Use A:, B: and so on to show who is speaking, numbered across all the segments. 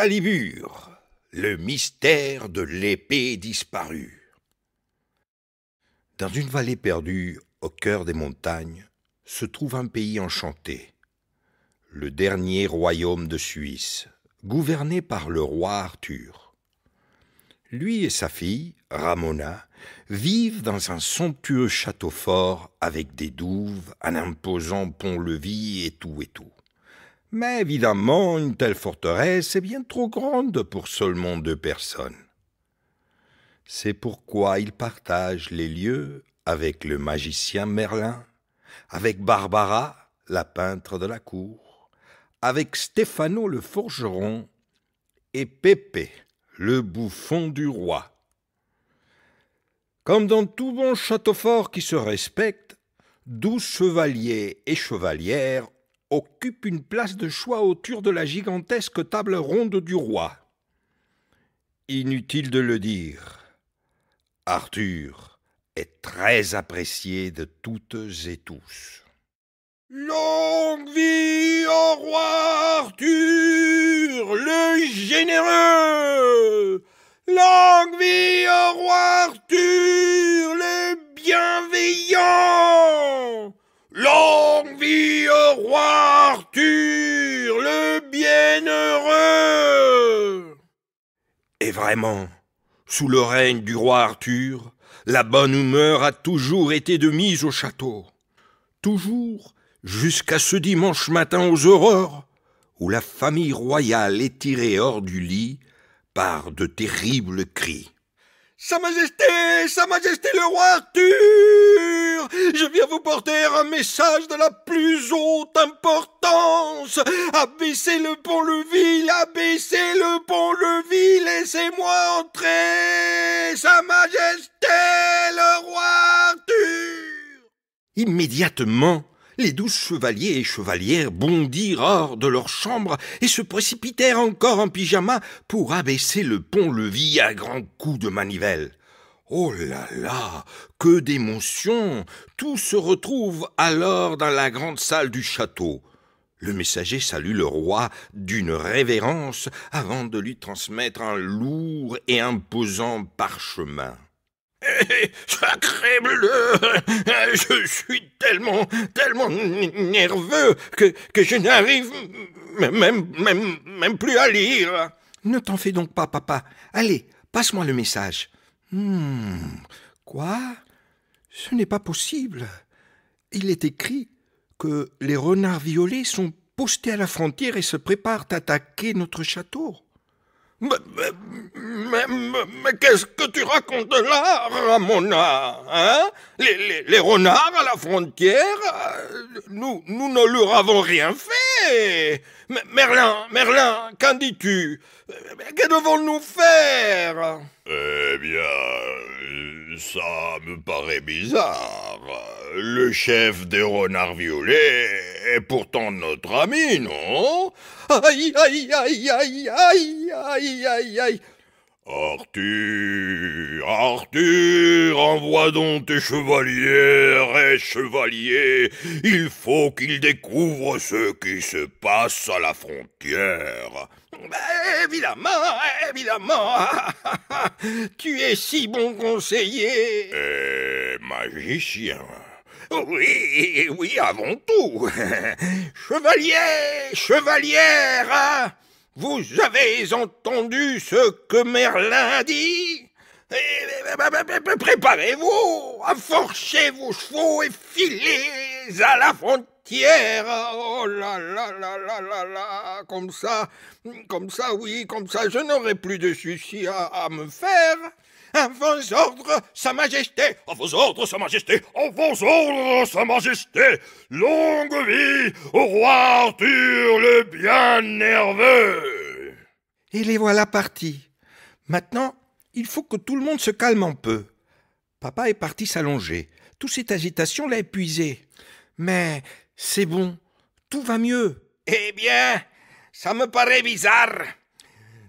A: Excalibur, le mystère de l'épée disparue. Dans une vallée perdue, au cœur des montagnes, se trouve un pays enchanté, le dernier royaume de Suisse, gouverné par le roi Arthur. Lui et sa fille, Ramona, vivent dans un somptueux château fort avec des douves, un imposant pont-levis et tout et tout. Mais évidemment, une telle forteresse est bien trop grande pour seulement 2 personnes. C'est pourquoi ils partagent les lieux avec le magicien Merlin, avec Barbara, la peintre de la cour, avec Stefano le forgeron et Pépé, le bouffon du roi. Comme dans tout bon château fort qui se respecte, 12 chevaliers et chevalières occupent une place de choix autour de la gigantesque table ronde du roi. Inutile de le dire, Arthur est très apprécié de toutes et tous. Longue vie au roi Arthur, le généreux! Longue vie au roi Arthur, le bienveillant! Longue vie au roi Arthur, le bienheureux! Et vraiment, sous le règne du roi Arthur, la bonne humeur a toujours été de mise au château. Toujours jusqu'à ce dimanche matin aux aurores, où la famille royale est tirée hors du lit par de terribles cris. Sa Majesté le roi Arthur, je viens vous porter un message de la plus haute importance. Abaissez le pont-levis, abaissez le pont-levis, laissez-moi entrer, Sa Majesté le roi Arthur. Immédiatement, les 12 chevaliers et chevalières bondirent hors de leur chambre et se précipitèrent encore en pyjama pour abaisser le pont-levis à grands coups de manivelle. Oh là là, que d'émotion! Tout se retrouve alors dans la grande salle du château. Le messager salue le roi d'une révérence avant de lui transmettre un lourd et imposant parchemin. Sacrébleu, je suis tellement nerveux que je n'arrive même plus à lire. Ne t'en fais donc pas, papa. Allez, passe-moi le message. Quoi? Ce n'est pas possible. Il est écrit que les renards violets sont postés à la frontière et se préparent à attaquer notre château. Mais qu'est-ce que tu racontes là, Ramona, hein? Les renards à la frontière, nous ne leur avons rien fait. Merlin, qu'en dis-tu? Que devons-nous faire?
B: Eh bien, ça me paraît bizarre. Le chef des renards violets est pourtant notre ami, non?
A: Aïe, aïe, aïe, aïe, aïe, aïe, aïe, aïe.
B: Arthur, envoie donc tes chevalières et chevaliers. Il faut qu'ils découvrent ce qui se passe à la frontière.
A: Évidemment, tu es si bon conseiller.
B: Et magicien.
A: Oui, avant tout. Chevalière, vous avez entendu ce que Merlin dit? Préparez-vous, afforchez vos chevaux et filez à la frontière. Oh là là là là là là, comme ça, je n'aurai plus de soucis à me faire. À vos ordres, Sa Majesté!
B: À vos ordres, Sa Majesté! À vos ordres, Sa Majesté! Longue vie au roi Arthur le bien nerveux!
A: Et les voilà partis. Maintenant, il faut que tout le monde se calme un peu. Papa est parti s'allonger. Toute cette agitation l'a épuisé. Mais c'est bon, tout va mieux. Eh bien, ça me paraît bizarre.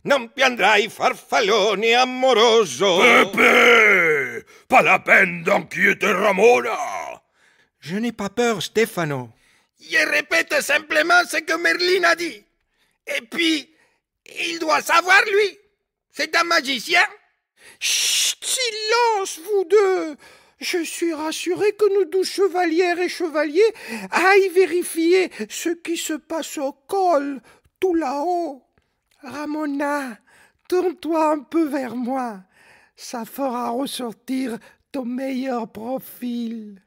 A: Non piandrai farfallone amoroso.
B: Pépé! Pas la peine d'inquiéter Ramona.
A: Je n'ai pas peur, Stefano.
C: Je répète simplement ce que Merlin a dit. Et puis,
A: Il doit savoir, lui. C'est un magicien.
C: Chut, silence, vous deux. Je suis rassuré que nos 12 chevalières et chevaliers aillent vérifier ce qui se passe au col, tout là-haut. Ramona, tourne-toi un peu vers moi. Ça fera ressortir ton meilleur profil.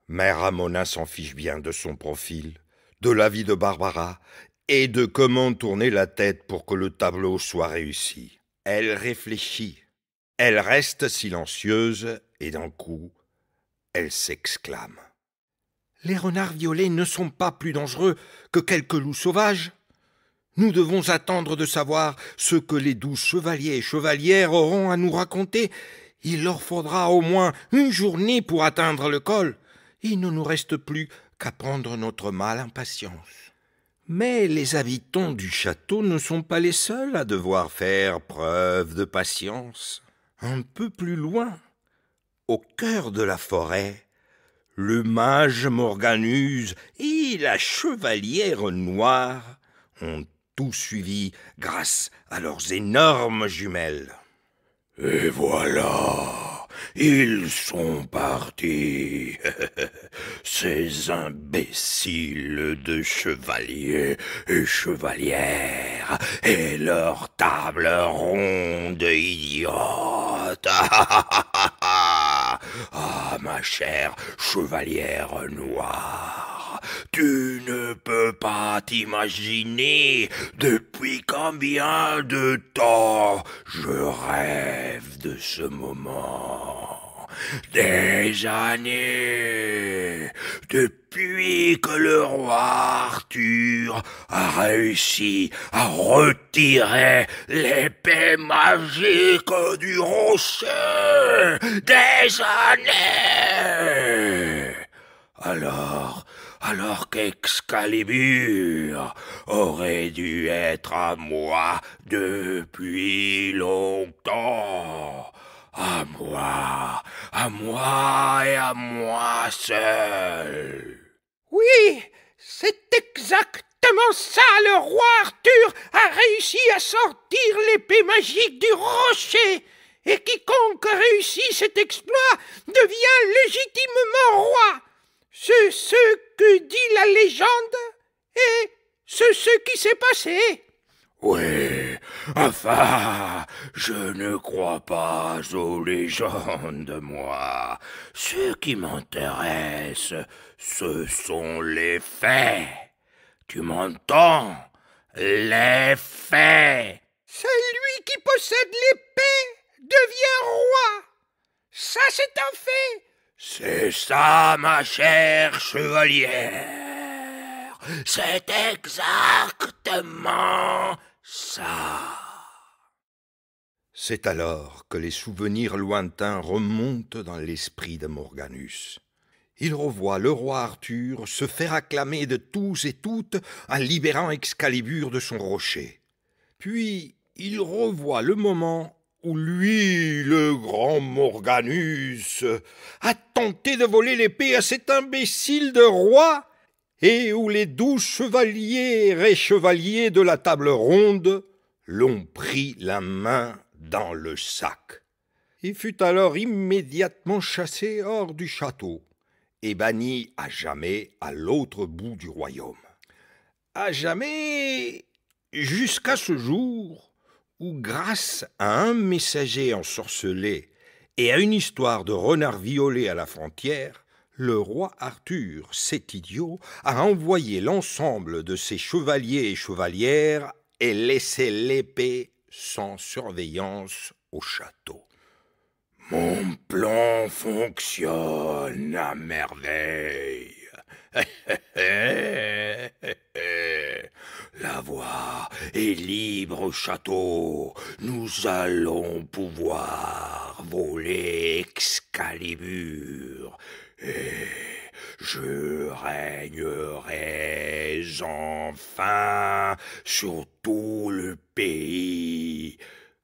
A: Mère Ramona s'en fiche bien de son profil, de la vie de Barbara et de comment tourner la tête pour que le tableau soit réussi. Elle réfléchit. Elle reste silencieuse et d'un coup, elle s'exclame. Les renards violets ne sont pas plus dangereux que quelques loups sauvages. Nous devons attendre de savoir ce que les 12 chevaliers et chevalières auront à nous raconter. Il leur faudra au moins une journée pour atteindre le col. Il ne nous reste plus qu'à prendre notre mal impatience. Mais les habitants du château ne sont pas les seuls à devoir faire preuve de patience. Un peu plus loin, au cœur de la forêt, le mage Morganus et la chevalière noire ont tout suivi grâce à leurs énormes jumelles.
B: Et voilà, ils sont partis, ces imbéciles de chevaliers et chevalières, et leur table ronde idiote. Ah, ma chère chevalière noire, tu ne peux pas t'imaginer depuis combien de temps je rêve de ce moment. Des années, depuis que le roi Arthur a réussi à retirer l'épée magique du rocher. Des années. Alors qu'Excalibur aurait dû être à moi depuis longtemps. À moi et à moi seul.
C: Oui, c'est exactement ça. Le roi Arthur a réussi à sortir l'épée magique du rocher. Et quiconque réussit cet exploit devient légitimement roi. C'est ce que dit la légende et c'est ce qui s'est passé.
B: Oui, enfin, je ne crois pas aux légendes, moi. Ce qui m'intéresse, ce sont les faits. Tu m'entends? Les faits.
C: Celui qui possède l'épée devient roi. Ça, c'est un fait.
B: C'est ça, ma chère chevalière. C'est exactement ça.
A: C'est alors que les souvenirs lointains remontent dans l'esprit de Morganus. Il revoit le roi Arthur se faire acclamer de tous et toutes en libérant Excalibur de son rocher. Puis il revoit le moment où lui, le grand Morganus, a tenté de voler l'épée à cet imbécile de roi, et où les 12 chevaliers et chevaliers de la table ronde l'ont pris la main dans le sac. Il fut alors immédiatement chassé hors du château et banni à jamais à l'autre bout du royaume. À jamais, jusqu'à ce jour où, grâce à un messager ensorcelé et à une histoire de renard violé à la frontière, le roi Arthur, cet idiot, a envoyé l'ensemble de ses chevaliers et chevalières et laissé l'épée sans surveillance au château.
B: Mon plan fonctionne à merveille. La voie est libre au château. Nous allons pouvoir voler Excalibur. Et je régnerai enfin sur tout le pays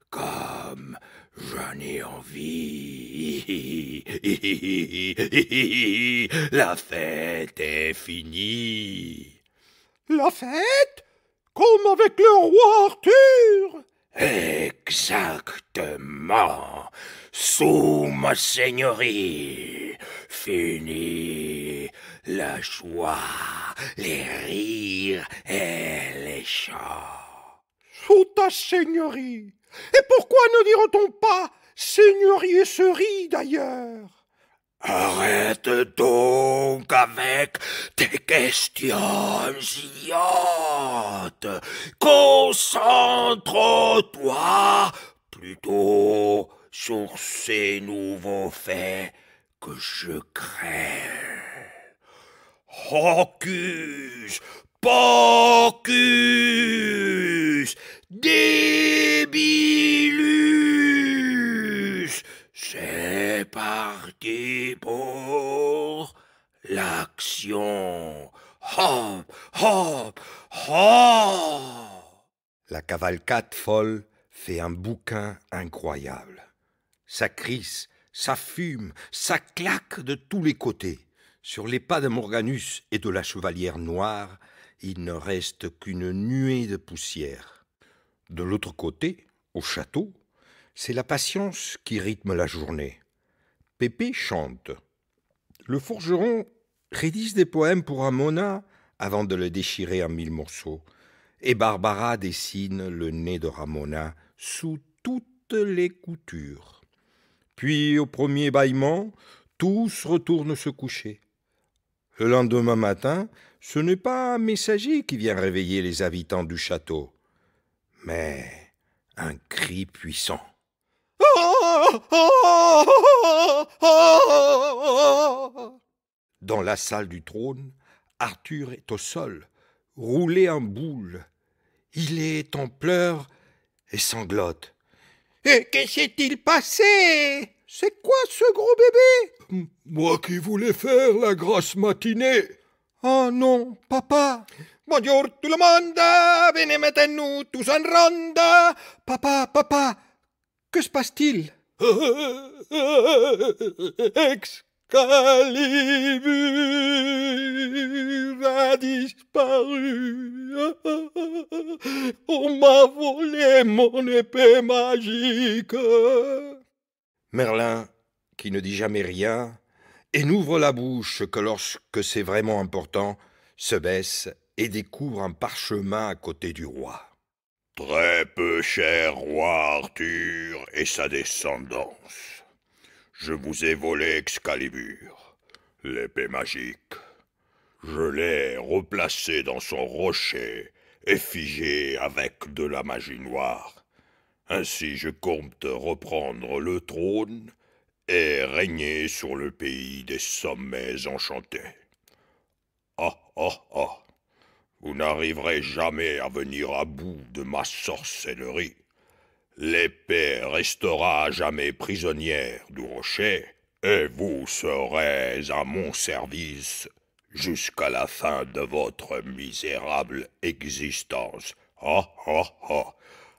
B: comme j'en ai envie. La fête est finie.
C: La fête? Comme avec le roi Arthur.
B: Exactement. Sous ma seigneurie, fini la joie, les rires et les chants.
C: Sous ta seigneurie. Et pourquoi ne dirait-on pas seigneurie d'ailleurs?
B: Arrête donc avec tes questions idiotes. Concentre-toi plutôt sur ces nouveaux faits que je crée. Hocus pocus débilus. C'est parti pour l'action. Hop, hop, hop.
A: La cavalcade folle fait un bouquin incroyable. Ça crisse, ça fume, ça claque de tous les côtés. Sur les pas de Morganus et de la chevalière noire, il ne reste qu'une nuée de poussière. De l'autre côté, au château, c'est la patience qui rythme la journée. Pépé chante. Le forgeron rédige des poèmes pour Ramona avant de le déchirer en 1000 morceaux. Et Barbara dessine le nez de Ramona sous toutes les coutures. Puis, au premier bâillement, tous retournent se coucher. Le lendemain matin, ce n'est pas un messager qui vient réveiller les habitants du château, mais un cri puissant. Dans la salle du trône, Arthur est au sol, roulé en boule. Il est en pleurs et sanglote.
C: Et que s'est-il passé? C'est quoi ce gros bébé?
B: Moi qui voulais faire la grasse matinée.
C: Oh non, papa. Bonjour tout le monde, venez maintenant tous en ronde. Papa, que se passe-t-il? Excalibur a disparu. On m'a volé mon épée magique.
A: Merlin, qui ne dit jamais rien, et n'ouvre la bouche que lorsque c'est vraiment important, se baisse et découvre un parchemin à côté du roi.
B: Très peu cher roi Arthur et sa descendance. Je vous ai volé Excalibur, l'épée magique. Je l'ai replacée dans son rocher et figée avec de la magie noire. Ainsi je compte reprendre le trône et régner sur le pays des sommets enchantés. Ah, ah, ah! Vous n'arriverez jamais à venir à bout de ma sorcellerie. L'épée restera à jamais prisonnière du rocher, et vous serez à mon service jusqu'à la fin de votre misérable existence. Ah, ah, ah!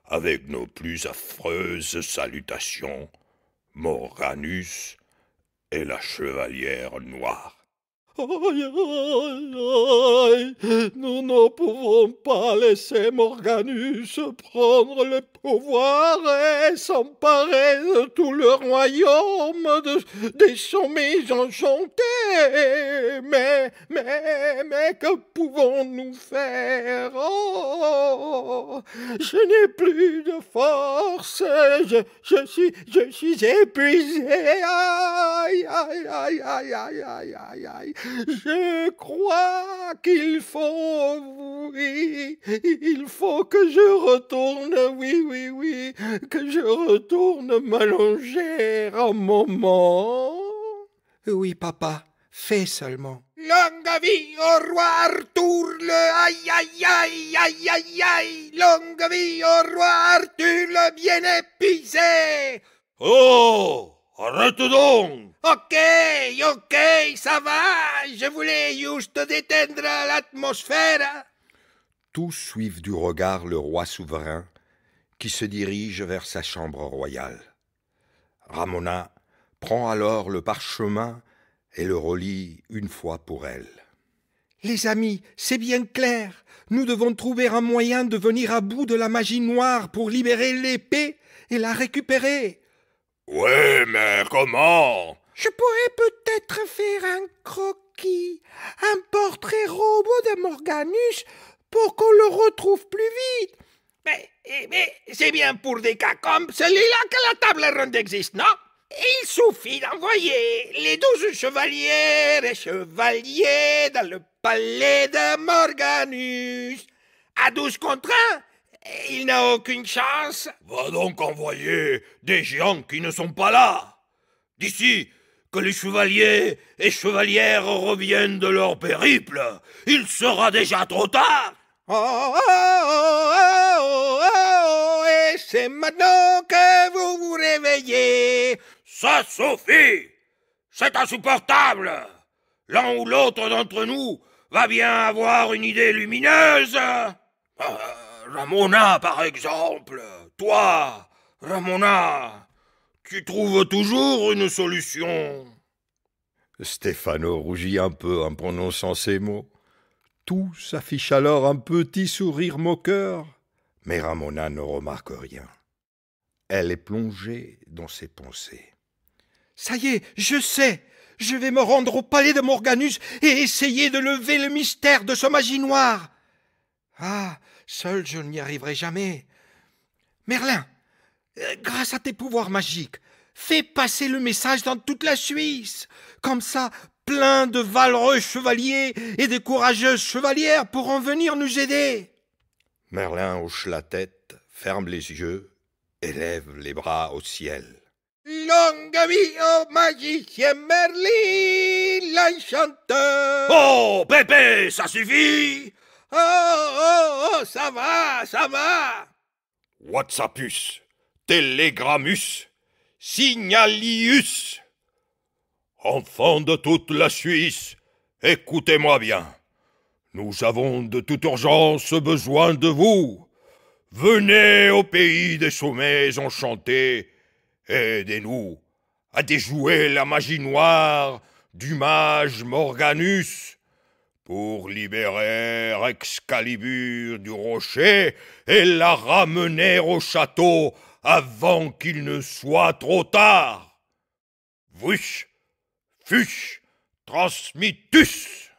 B: Avec nos plus affreuses salutations, Morganus et la chevalière noire.
C: Aïe, nous ne pouvons pas laisser Morganus prendre le pouvoir et s'emparer de tout le royaume des sommets enchantés. Mais que pouvons-nous faire? Oh, je n'ai plus de force, je suis épuisé. Aïe, aïe, aïe, aïe, aïe, aïe, aïe, aïe. Je crois qu'il faut, oui, il faut que je retourne, oui, que je retourne m'allonger un moment.
A: Oui, papa, fais seulement.
C: Longue vie au roi Arthur, le aïe, aïe, aïe, aïe, aïe, aïe. Longue vie au roi Arthur, le bien épuisé.
B: Oh! Arrête donc!
C: Ok, ça va. Je voulais juste détendre l'atmosphère.
A: Tous suivent du regard le roi souverain qui se dirige vers sa chambre royale. Ramona prend alors le parchemin et le relit une fois pour elle.
C: Les amis, c'est bien clair. Nous devons trouver un moyen de venir à bout de la magie noire pour libérer l'épée et la récupérer.
B: Oui, mais comment?
C: Je pourrais peut-être faire un croquis, un portrait robot de Morganus pour qu'on le retrouve plus vite.
A: Mais c'est bien pour des cas comme celui-là que la table ronde existe, non? Il suffit d'envoyer les 12 chevalières et chevaliers dans le palais de Morganus. À 12 contre 1, il n'a aucune chance.
B: Va donc envoyer des gens qui ne sont pas là. D'ici que les chevaliers et chevalières reviennent de leur périple, il sera déjà trop tard.
C: Oh, oh, oh, oh, oh, et c'est maintenant que vous vous réveillez.
B: Ça suffit. C'est insupportable. L'un ou l'autre d'entre nous va bien avoir une idée lumineuse. Ramona, par exemple. Toi, Ramona, tu trouves toujours une solution.
A: Stefano rougit un peu en prononçant ces mots. Tous affichent alors un petit sourire moqueur, mais Ramona ne remarque rien. Elle est plongée dans ses pensées. Ça y est, je sais. Je vais me rendre au palais de Morganus et essayer de lever le mystère de ce magie noire. Ah, seul je n'y arriverai jamais. Merlin, grâce à tes pouvoirs magiques, fais passer le message dans toute la Suisse. Comme ça, plein de valeureux chevaliers et de courageuses chevalières pourront venir nous aider. Merlin hoche la tête, ferme les yeux et lève les bras au ciel.
C: Longue vie au magicien Merlin, l'enchanteur.
B: Oh, Pépé, ça suffit.
C: Oh, ça va.
B: WhatsAppus, Télégrammus, Signalius. Enfants de toute la Suisse, écoutez-moi bien. Nous avons de toute urgence besoin de vous. Venez au pays des sommets enchantés. Aidez-nous à déjouer la magie noire du mage Morganus pour libérer Excalibur du rocher et la ramener au château avant qu'il ne soit trop tard. Vush, fush, transmitus.